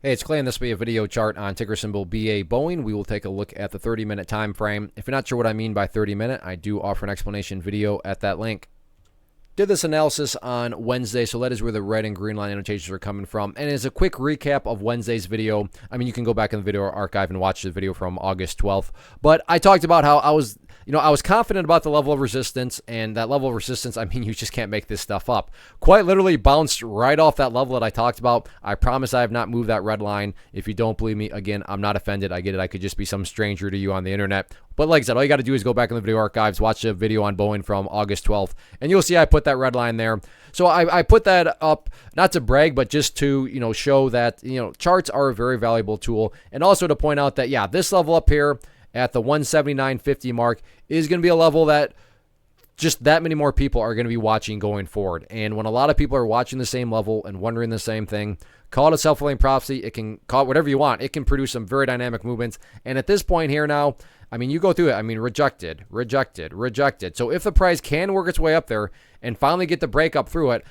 Hey, it's Clay, and this will be a video chart on ticker symbol BA Boeing. We will take a look at the 30-minute time frame. If you're not sure what I mean by 30-minute, I do offer an explanation video at that link. Did this analysis on Wednesday, so that is where the red and green line annotations are coming from. And as a quick recap of Wednesday's video, I mean, you can go back in the video archive and watch the video from August 12th. But I talked about how I was confident about the level of resistance, and that level of resistance, I mean, you just can't make this stuff up. Quite literally bounced right off that level that I talked about. I promise I have not moved that red line. If you don't believe me, again, I'm not offended. I get it. I could just be some stranger to you on the internet. But like I said, all you got to do is go back in the video archives, watch the video on Boeing from August 12th, and you'll see I put that red line there. So I put that up not to brag, but just to, show that, charts are a very valuable tool, and also to point out that, yeah, this level up here at the 179.50 mark is going to be a level that just that many more people are going to be watching going forward. And when a lot of people are watching the same level and wondering the same thing, call it a self-fulfilling prophecy. It can call it whatever you want. It can produce some very dynamic movements. And at this point here now, I mean, you go through it. I mean, rejected, rejected, rejected. So if the price can work its way up there and finally get the break up through it,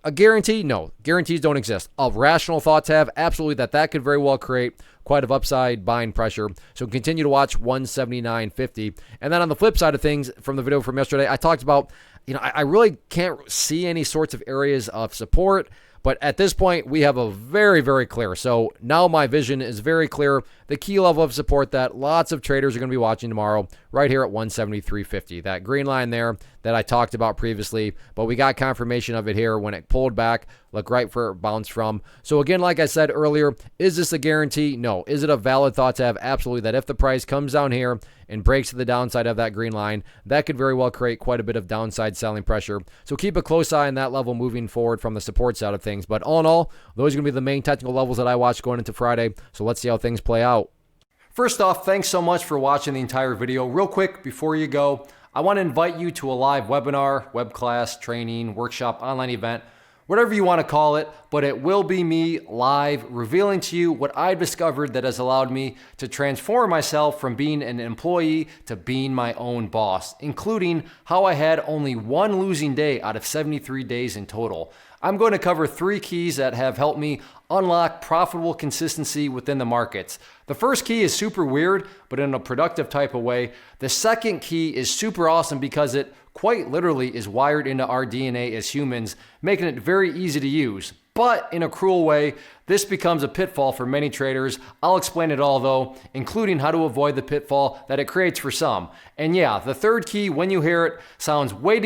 a guarantee? No. Guarantees don't exist. Rational thoughts have? Absolutely, that could very well create quite of upside buying pressure. So continue to watch 179.50. And then on the flip side of things, from the video from yesterday, I talked about, I really can't see any sorts of areas of support. But at this point, we have a very, very clear. So now my vision is very clear. The key level of support that lots of traders are going to be watching tomorrow, right here at 173.50. That green line there that I talked about previously, but we got confirmation of it here when it pulled back. Look right for it bounced from. So again, like I said earlier, is this a guarantee? No. Is it a valid thought to have? Absolutely. That if the price comes down here and breaks to the downside of that green line, that could very well create quite a bit of downside selling pressure. So keep a close eye on that level moving forward from the support side of things. But all in all, those are going to be the main technical levels that I watch going into Friday. So let's see how things play out. First off, thanks so much for watching the entire video. Real quick, before you go, I want to invite you to a live webinar, web class, training, workshop, online event, whatever you want to call it, but it will be me live revealing to you what I've discovered that has allowed me to transform myself from being an employee to being my own boss, including how I had only one losing day out of 73 days in total. I'm going to cover 3 keys that have helped me unlock profitable consistency within the markets. The first key is super weird, but in a productive type of way. The second key is super awesome because it quite literally is wired into our DNA as humans, making it very easy to use. But in a cruel way, this becomes a pitfall for many traders. I'll explain it all though, including how to avoid the pitfall that it creates for some. And yeah, the third key, when you hear it, sounds way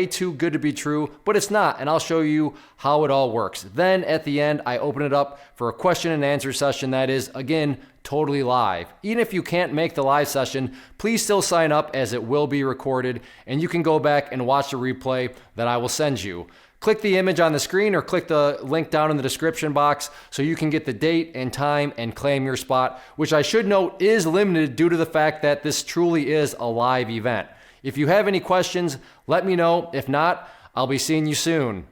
too good to be true, but it's not, and I'll show you how it all works. Then at the end, I open it up for a question and answer session that is, again, totally live. Even if you can't make the live session, please still sign up as it will be recorded, and you can go back and watch the replay that I will send you. Click the image on the screen or click the link down in the description box so you can get the date and time and claim your spot, which I should note is limited due to the fact that this truly is a live event. If you have any questions, let me know. If not, I'll be seeing you soon.